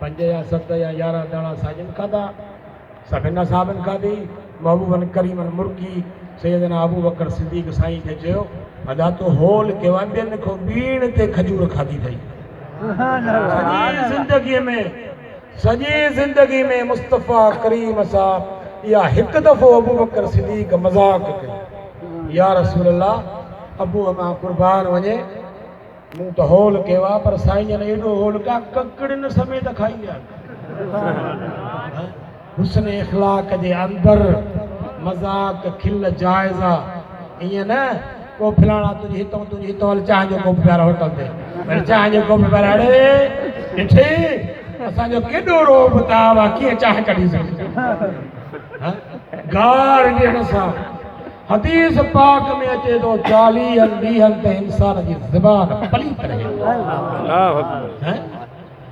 पंज या 7 या 11 दाणा साजन खाधा सभिना साहबन खाधी महबूबन करीमन मुर्गी सैयदना अबू बकर सिद्दीक साईं खे चयो अदा तो होल केवा ॿियनि खां बीण ते खजूर खाधी अथई। सॼी ज़िंदगी में मुस्तफ़ा करीम सां इहा हिकु दफ़ो अबू बकर सिद्दीक मज़ाक कई या रसूल अल्लाह अबू मां कुर्बान वञे मूं त होल केवा पर साईं जन एॾो होल का ककड़िन समेत खाई विया। हुस्न इख़लाक़ जे अंदर मज़ाक खिल जाइज़ा ईअं न को फलाणा तुंहिंजी हितां हल चांहि जो कोप पियारा होटल ते वरी चांहि जो कोप पियारा अड़े ॾिठे असांजो केॾो रोब ताव आहे कीअं चांहि कढी सघे गार ॾियण सां हदीस पाक में अचे थो 40 ॾींहंनि ते इंसान जी ज़बान पलीत रहे।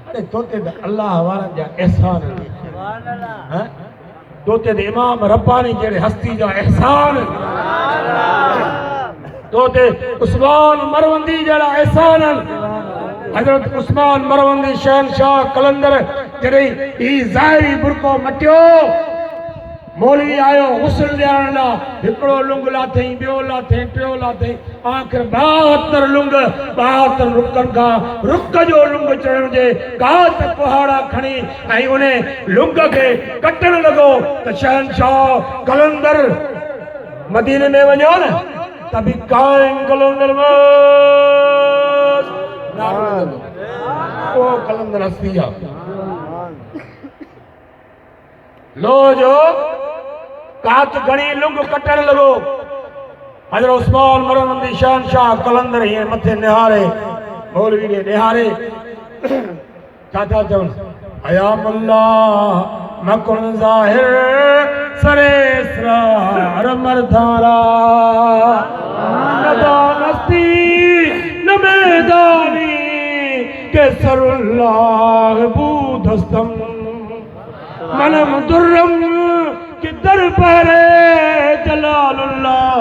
अरे तोते त अल्लाह वारनि जा एहसान तोते त इमाम रब्बानी जहिड़े हस्ती जा एहसान तोते उस्मान मरवंदी जहिड़ा एहसान हज़रत उस्मान मरवंदी शहनशाह कलंदर जॾहिं ही ज़ाहिरी बुरको मटियो मौलवी आयो गुस्ल ॾियण लाइ हिकिड़ो लुंग लाथई ॿियो लाथई टियों लाथई आख़िर 72 लुंग 72 रुकनि खां रुक जो लुंग चढ़ण जे गात कुहाड़ा खणी ऐं उन लुंग खे कटण लॻो त शहनशाह कलंदर मदीने में वञो न त बि काइम कलंदर ओ कलंदर हस्ती आहे लो जो कात घणी लुंग कटण लॻो हज़रत उस्मान मरवंदी शहनशाह कलंदर हीअं मथे निहारे मौलवी ॾे निहारे छा था चवनि हया मुल्ला मकुन ज़ाहिर सरे इसरार मरधारा नदानस्ती न मैदानी के सरुल्लाह बूदस्तम मनम दुर्रम कि दर पर जलालुल्लाह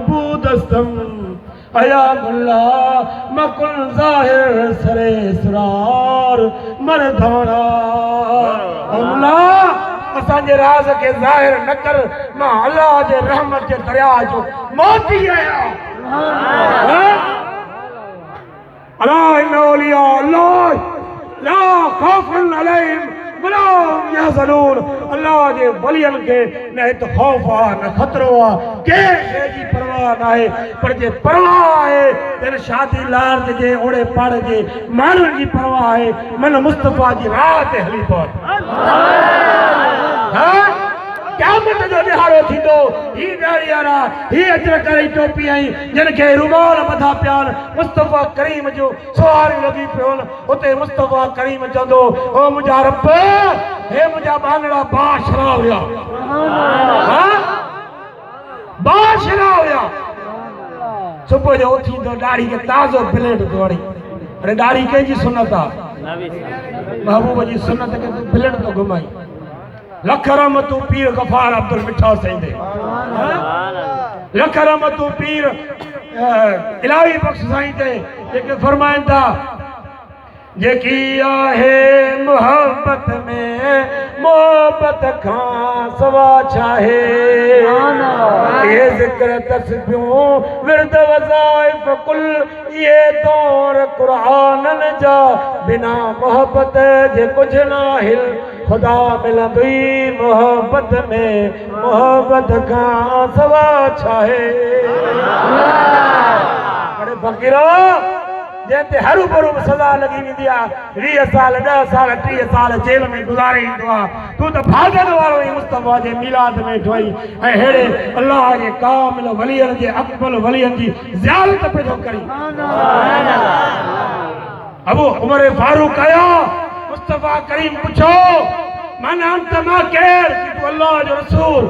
बूदस्तम अया मुल्ला मकुल ज़ाहिर सरे इसरार मरधाना मुल्ला असांजे राज़ के ज़ाहिर न कर मां अल्लाह जे रहमत जे दरिया जो मोती आहियां। अला इन औलिया अल्लाह ला खौफुन अलैहिम वला हुम यहज़नून अल्लाह जे वलियन के न हित खौफ आ न खतरो आ के शइ जी परवाह न आहे पर जे परवाह आहे तेरे शादी लार जे ओड़े पाड़े जे माण्हुनि जी परवाह आहे मन मुस्तफ़ा जी राह ते हली पहुच क़यामत जो ॾिहाड़ो थींदो ही ॾाढ़ियारा ही अजरक वारी टोपी आई जिन खे रुमाल मथा पिया मुस्तफ़ा करीम जो सुवारी लॻी पियो उते मुस्तफ़ा करीम चवंदो ओ मुंहिंजा रब हे मुंहिंजा बांगड़ा बाशरा हुया बाशरा हुया सुबुह जो उथींदो ॾाढ़ी खे ताज़ो ब्लेड थो हणी अरे ॾाढ़ी कंहिंजी सुनत आहे महबूब जी सुनत खे तूं ब्लेड थो घुमाई लख रहमतू पीर गफ़ार अब्दुल मिठा साईं दे लख रहमतू पीर इलाही बख्श साईं ते जेके फरमाइनि था जेकी आहे मोहब्बत में मोहब्बत खां सवा छाहे ये ज़िक्र तस्बीहूं विर्द वज़ाइफ कुल ये दौर क़ुरानन जा बिना मोहब्बत जे कुछ ना हिल खुदा मिलंदी मोहब्बत में मोहब्बत खां सवा छाहे। अरे फ़क़ीरो जंहिंते हरू भरू सज़ा लॻी वेंदी आहे 20 साल 10 साल 30 साल जेल में गुज़ारे ईंदो आहे तूं त भाॻण वारो ई मुस्तफ़ा जे मिलाद में ठही ऐं अहिड़े अल्लाह जे कामिल वलियनि जे अकमल वलियनि जी ज़ियारत पे थो करी। अबू उमर फारूक आया मुस्तफ़ा करीम पुछो मन अंत मां केर कि तू अल्लाह जो रसूल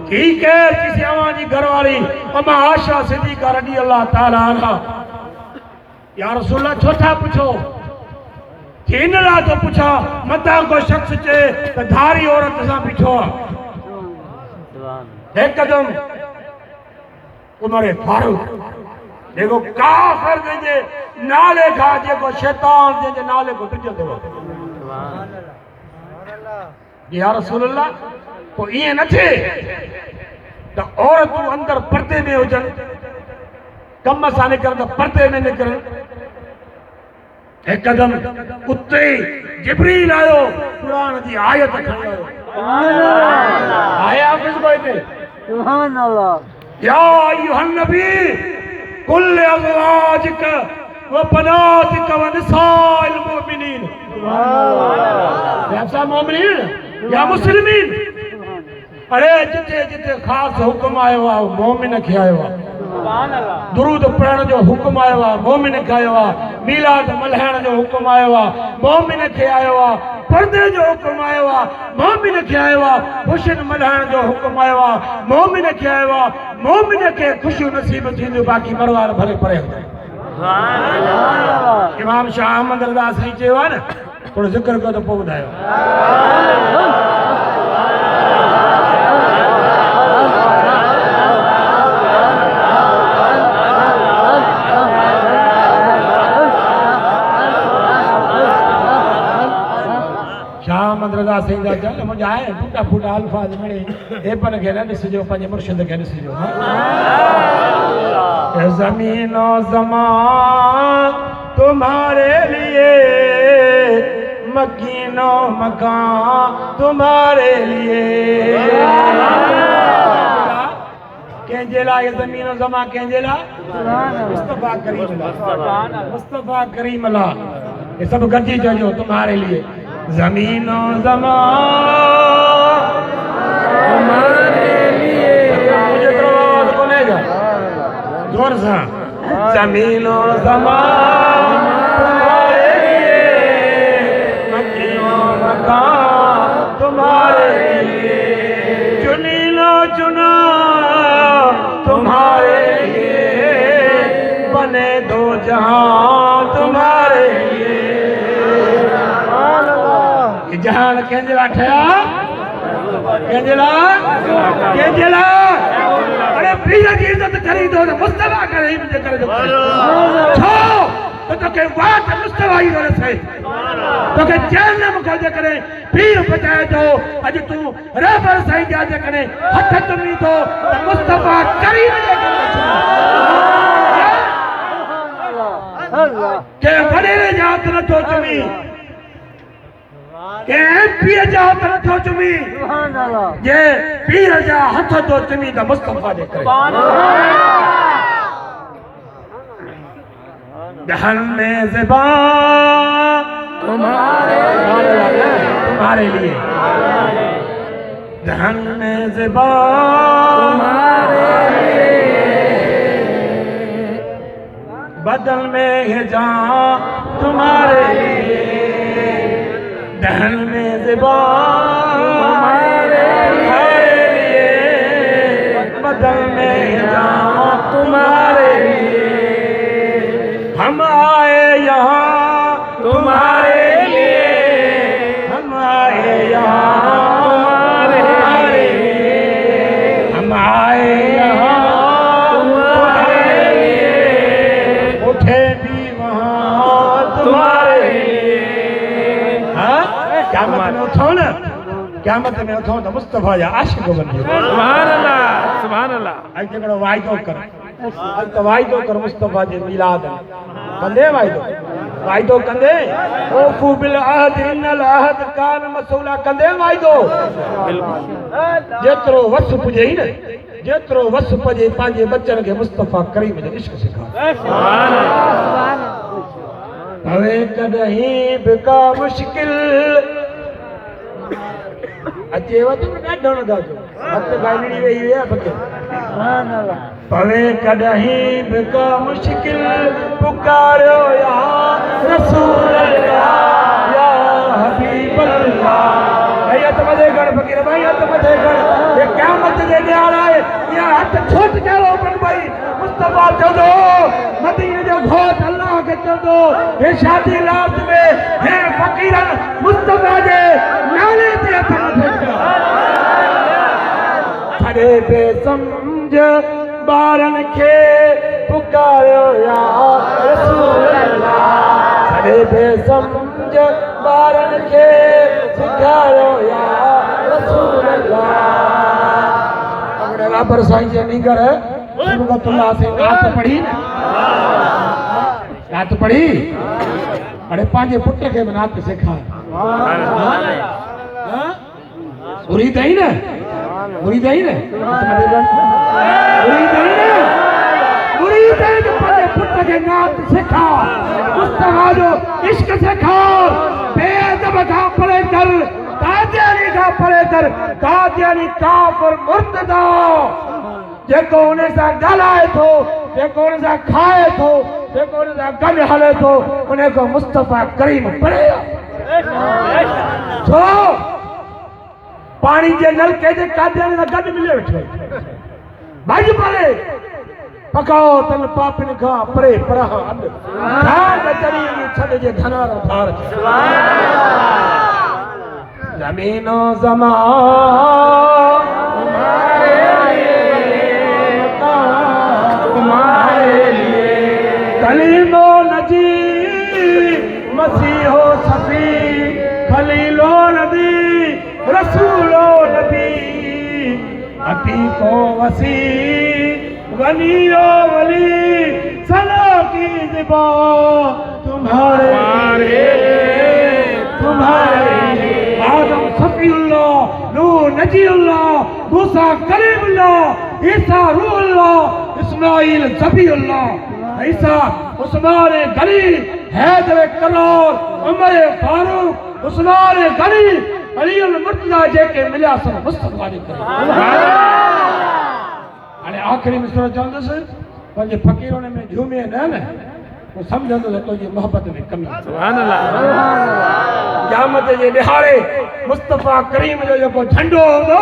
की केर किसी अवां जी घरवारी अम्मा आशा सिद्दीक़ा रज़ी अल्लाह ताला अन्हा या रसूल छो था पुछो इन लाइ थो पुछा मतां को शख्स चे त धारी औरत सां बीठो आहे हिकदम उमर फारूक देखो काफिर जे नाले खा जेको शैतान जे नाले को तुझे या रसूल अल्लाह को ये न थे तो औरतूं अंदर पर्दे में हुजन कम सां निकरन तो पर्दे में निकरन एक कदम उते जिब्रील आयो कुरान जी आयत खणी आयो आया हाफिज कोई थे सुभान अल्लाह या अय्युहन नबी कुल अज़वाजिक व बनातिक व निसाइल मुमिनीन सुभान अल्लाह या सब मुमिनीन या मुस्लिमीन अरे जिते जिते खास हुक्म आयो आ मोमिन खे आयो आ सुभान अल्लाह दुरूद पढ़ण जो हुक्म आयो आ मोमिन खे आयो आ मीलाद मल्हाइण जो हुक्म आयो आ मोमिन खे आयो आ पर्दे जो हुक्म आयो आ मोमिन खे आयो आ खुशिन मल्हाइण जो हुक्म आयो आ मोमिन खे आयो आ मोमिन खे खुशियूं नसीब थींदियूं बाक़ी मरवार भले परे सुभान अल्लाह इमाम शाह अहमद रज़ा साईं चयो आहे न थोरो ज़िक्र कयो त पोइ ॿुधायो रज़ा साईं जा चल मुंहिंजा आहे टूटा फूटा अल्फाज मिड़े हे पर खे न ॾिसिजो पंहिंजे मुर्शिद खे ॾिसिजो ज़मीन और ज़मान तुम्हारे लिए मकीनो मकान तुम्हारे लिए कंहिंजे लाइ ज़मीन और ज़मान कंहिंजे लाइ मुस्तफ़ा करीम अल्लाह ये सब गॾिजी चइजो तुम्हारे लिए ज़मीन और ज़मान तुम्हारे लिए मुझे तो आवाज़ बोलेगा जोर से ज़मीन और ज़मान तुम्हारे लिए मकीन और मकान तुम्हारे लिए चुनी लो चुना तुम्हारे लिए बने दो जहां तुम्हारे लिए जहान केंजला ठया केंजला अरे पीर जी इज्जत करी दो मुस्तफा करे मुझे करे दो छो तो के बात मुस्तफा ही करे सही तो के जहन्नम को जे करे पीर बचाए दो अज तू रहबर सही जा जे करे हथ तुमी तो मुस्तफा करीम जे अल्लाह के वडेरे जात न तो तुमी के पीर जा हथ नथो चुमी सुभान अल्लाह जे पीर जा हथ तो चुमी त मुस्तफा जे करे सुभान अल्लाह दहन में ज़बान तुम्हारे लिए दहन में ज़बान तुम्हारे लिए बदन में है जान तुम्हारे लिए दहन में ज़बान तुम्हारे लिए बदन में जान तुम्हारे लिए हम आए यहाँ तुम्हारे लिए हम आए यहाँ तुम्हारे लिए हम आए यहाँ तुम्हारे लिए उठे भी वहाँ तुम्हारे लिए हाँ क़यामत में उठो न क़यामत में उठो तो मुस्तफा जा आशिक बनियो सुभान अल्लाह सुभान अल्लाह अॼु हिकिड़ो वाइदो कर अॼु त वाइदो कर मुस्तफा जे मिलाद कंदे वाइदो कंदे ओफू बिल अहद इन्नल अहद कान मसूला कंदे वाइदो जेतिरो वस पुजे न जेतिरो वस पुजे पंहिंजे बच्चन खे मुस्तफा करीम जो इश्क सिखा सुभान अल्लाह भवे कॾहिं बि का मुश्किल अचेव तो ॾाढो न दाजो हथ गाइणी वेही विया बके सुभान अल्लाह भवे कॾहिं बि का मुश्किल पुकारियो या रसूल अल्लाह या हबीब अल्लाह भाई हथ मथे कर फकीर भाई हथ मथे कर ये क़यामत जे ॾियार आहे या हथ छोट करो बन भाई मुस्तफा चवंदो मदीने जो घोट अल्लाह के चवंदो हे शादी रात में हे फकीरन मुस्तफा जे नाले ते हथ मथे कर छड़े पे समझ बारन खे पुकारियो या रसूल अल्लाह सॾे बेसम्झ बारन खे सिखारियो या रसूल अल्लाह अगरि राबर साईं जे नीगर सुबगतुल्लाह से नात पढ़ी न नात पढ़ी अरे पंहिंजे पुट खे बि नात सेखार मुरीद आई न मुरीद आई न मुरीद आई तो पंहिंजे पुट खे नात सेखार मुस्तफा जो इश्क सेखार बेअदब खां परे कर कादियानी खां परे कर कादियानी काफ़िर मुर्तदा जेको उन सां ॻाल्हाए थो जेको उन सां खाए थो जेको उन सां गॾु हले थो उन खां मुस्तफा करीम परे छो पानी जे नलके जे कादियानी सां गॾु मिले वेठो भॼ परे पकाओ तन पापिन खां परे परह अॾ खान चरी छॾ जे धनार धार ज़मीनो ज़मान तुम्हारे लिए कलीमो नजी मसीहो सफी खलीलो नबी रसूलो नबी अतीको वसी वलियो वली सना की ज़िबा तुम्हारे आदम सफीउल्लाह नूह नजीउल्लाह मूसा कलीमुल्लाह ईसा रूहुल्लाह इस्माइल ज़बीउल्लाह ईसा उस्मान गनी हैदर करार उमर फारूक उस्मान गनी अली मुर्तज़ा जेके मिलिया सन मुस्तफा जे करे हाणे आख़िरी में सुर चवंदुसि पंहिंजे फ़क़ीरन में झूमे न तो समझंदो त तुंहिंजी मोहबत में कमी सुभान अल्लाह क़यामत जे ॾिहाड़े मुस्तफा करीम जो जेको झंडो हूंदो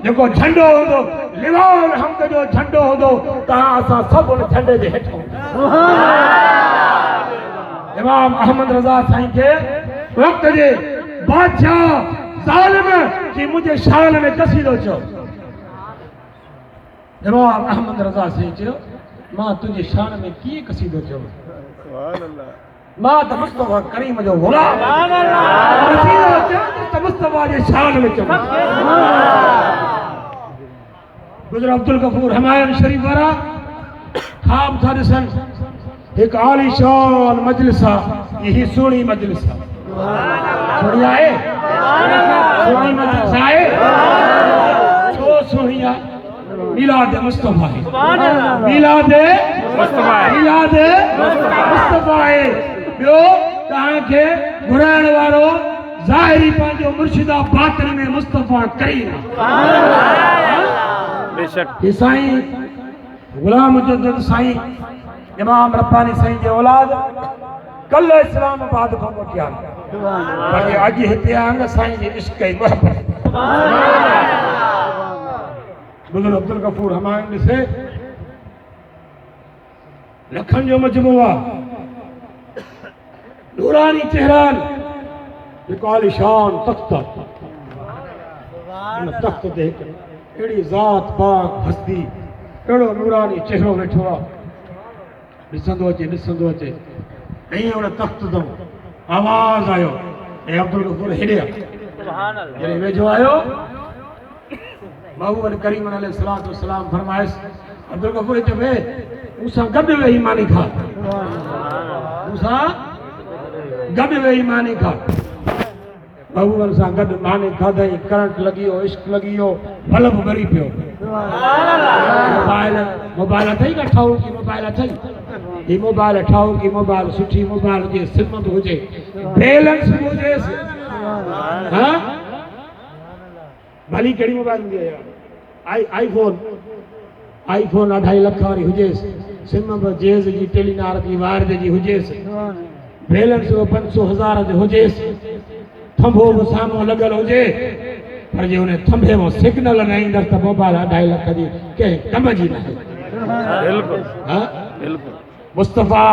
जेको झंडो हूंदो लिवाउल हमद जो झंडो हूंदो तव्हां असां सभु उन झंडे जे हेठि इमाम अहमद रज़ा साईं खे वक़्त जे बादशाह ज़ालिम की मुंहिंजे शान में कसीदो चयो इमाम अहमद रज़ा साईं चयो मां तुझे शान में कीअं कसीदो चयो मां त मुस्तफा करीम जो गुलाम कसीदो चयो त मुस्तफा जे शान में चयो गुजर अब्दुल गफूर हमायन शरीफ वारा ख़्वाब था ॾिसनि हिकु आलीशान मजलिस आहे इहा सुहिणी मजलिस आहे सुहिणी आहे सुहिणी मजलिस आहे छो सुहिणी आहे मिलाद मुस्तफा है मिलाद मुस्तफा है ॿियो तव्हांखे घुराइण वारो ज़ाहिरी पंहिंजो मुर्शिदा बातिन में मुस्तफा करीम बेशक ये साईं गुलाम मुजद्दिद साईं इमाम रब्बानी साईं जे औलाद कल इस्लामाबाद खां मोटिया पर अॼु हिते आहिनि साईं जे इश्क ऐं मोहबत बुजुर्ग अब्दुल गफूर हमायूं ॾिसे लखनि जो मजमू आहे नूरानी चेहरान जेको आलीशान तख़्त उन तख़्त ते अहिड़ी ज़ात पाक हस्ती अहिड़ो नूरानी चेहरो वेठो आहे ॾिसंदो अचे ऐं उन तख़्त तां आवाज़ आयो ऐं अब्दुल गफूर हेॾे जॾहिं वेझो आयो महबूब करीम अलैहिस्सलातु वस्सलाम फरमाइस अब्दुल गफूर चए मूंसां गॾु वेही मानी खा मूंसां गॾु वेही मानी खा महबूब सां गॾु मानी खाधई करंट लॻी वियो इश्क लॻी वियो बल्ब ॿरी पियो मोबाइल अथई न ठाऊं की मोबाइल अथई ही मोबाइल ठाऊं की मोबाइल सुठी मोबाइल हुजे सिम बि हुजे बैलेंस बि हुजेसि हाँ भली कहिड़ी मोबाइल हूंदी आहे आईफोन 2.5 लख वारी हुजेसि सिम बि जेज़ जी टेलीनार जी वारद जी हुजेसि बैलेंस 500,000 जो हुजेसि थंभो बि साम्हूं लॻल हुजे पर जे उन थंभे में सिग्नल न ईंदसि त मोबाइल 2.5 लख जी कंहिं कम जी न बिल्कुलु मुस्तफा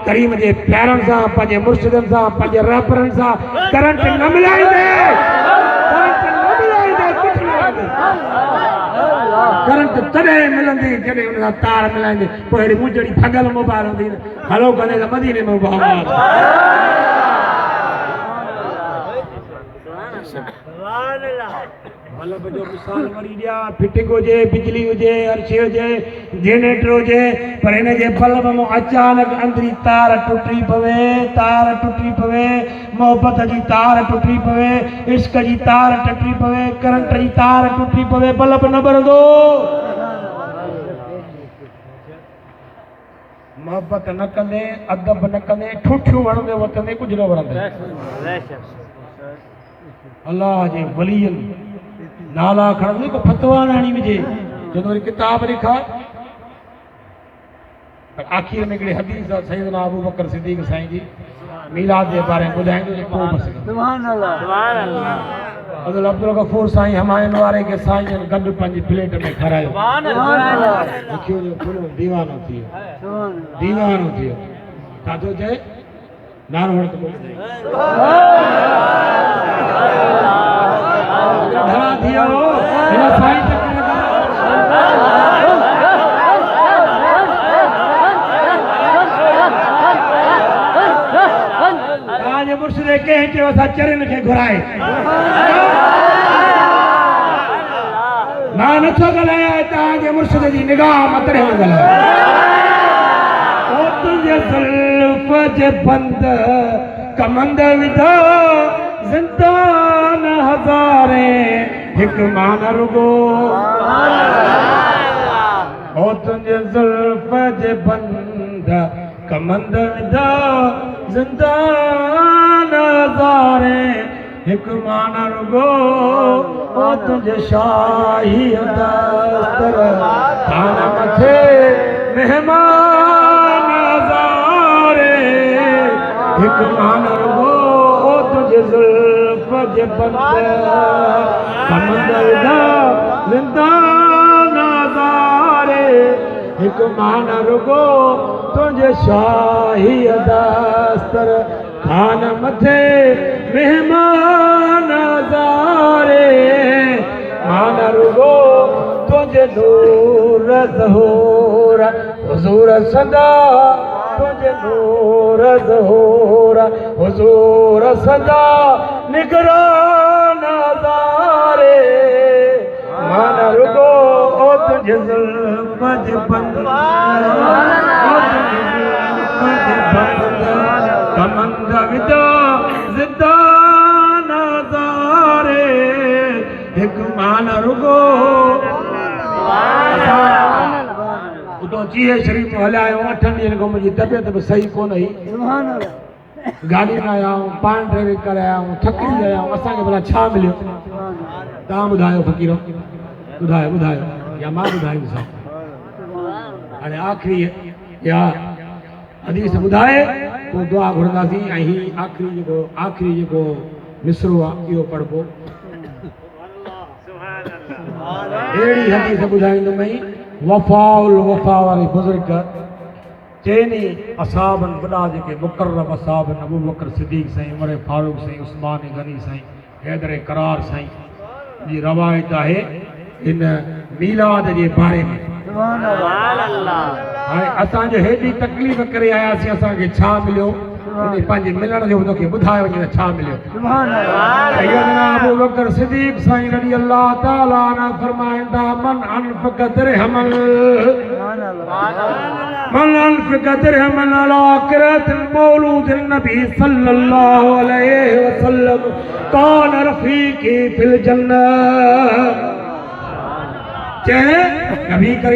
करीम जे प्यारनि सां पंहिंजे मुर्शिदनि सां पंहिंजे रहबरनि सां करंट न मिलाईंदे करंट तॾहिं मिलंदी जॾहिं उन सां तार मिलाईंदे पोइ अहिड़ी मुंजड़ी ठगल मोबाइल हूंदी न हलो कंदे त मदीने में मुबारक बल्ब जो मिसाल वरी ॾिया फिटिंग हुजे बिजली हुजे हर शइ हुजे जनरेटर हुजे पर हिन जे बल्ब मां अचानक अंदरी तार टुटी पवे मोहब्बत जी तार टुटी पवे इश्क जी तार टुटी पवे करंट जी तार टुटी पवे बल्ब न ॿरंदो मोहब्बत न कंदे अदब न कंदे ठूठियूं वणंदे वठंदे कुझु न वणंदे अल्लाह जे वलियन नाला खणंदे को फतवा नाणी विझे जॾहिं वरी किताब लिखा पर आखिर में हिकिड़े हदीस आहे सैयदना अबू बकर सिद्दीक़ साईं जी मीलाद जे बारे में ॿुधाईंदो पोइ बस सुभान अल्लाह अब्दुल गफूर साईं हमायन वारे के साईं गॾु पंहिंजी प्लेट में खारायो सुभान अल्लाह जो फुल दीवानो थी वियो छा थो चए नारो हण तो घणा थी वियो हिन साईं तव्हांजे मुर्शिद कंहिं चयो असां चरन खे घुराए मां नथो ॻाल्हायां तव्हांजे मुर्शिद जी निगाह मतरे ॻाल्हायां तुंहिंजे ज़ुल्फ़ जे बंद कमंद विधा ज़िंदान हज़ारे हिकु मान रुगो ओ तुंहिंजे ज़ुल्फ़ जे बंद कमंद विधा ज़िंदान हज़ारे हिकु मान रुगो ओ तुंहिंजे शाही दस्तर थान मथे मेहमान हज़ारे हिकु मान रुगो ओ तुंहिंजे ज़ुल्फ़ जे बंद कमंद विधा ज़िंदान हज़ारे हिकु मान रुगो तुंहिंजे शाही दस्तर थान मथे मेहमान हज़ारे मान रुगो तुंहिंजे नूर ज़हूर हुज़ूर सदा तुंहिंजे नूर ज़हूर हुज़ूर सदा निगरान हज़ारे मान रुगो ओ तुंहिंजे ज़ुल्फ़ जे बंद कमंद विधा ज़िंदान हज़ारे हिकु मान रुगो उतो चीह शरीफ़ हलिया आहियूं 8 ॾींहंनि खां मुंहिंजी तबियत बि सही कोन हुई गाॾी में आया आहियूं पाण ड्राइविंग करे आया आहियूं थकी विया आहियूं असांखे भला छा मिलियो तव्हां ॿुधायो फ़क़ीरो ॿुधायो या मां ॿुधाईंदुसि हाणे आख़िरी या हदीस ॿुधाए पोइ दुआ घुरंदासीं ऐं हीउ आख़िरी जेको मिसरो आहे इहो पढ़बो अहिड़ी हदीस ॿुधाईंदुमि वफ़ा वारे बुज़ुर्ग चइनी असाबन वॾा जेके मुक़र्रब असाब अबू बकर सिद्दीक़ साईं उमर फारूक साईं उस्मान गनी साईं हैदर करार साईं जी रवायत आहे इन मीलाद जे बारे में हाणे असांजो हेॾी तकलीफ़ करे आयासीं असांखे छा मिलियो पंहिंजे मिलण जो हुनखे ॿुधाए वञे त छा मिलियो सैयदना अबू बकर सिद्दीक़ साईं रज़ी अल्लाह ताला अन्हु फरमाईंदा मन अनफ़क़ दिरहमन अला क़िरातिल मौलूदिन नबी सल्लल्लाहु अलैहि वसल्लम कान रफ़ीक़ी फिल जन्नत नबी करीम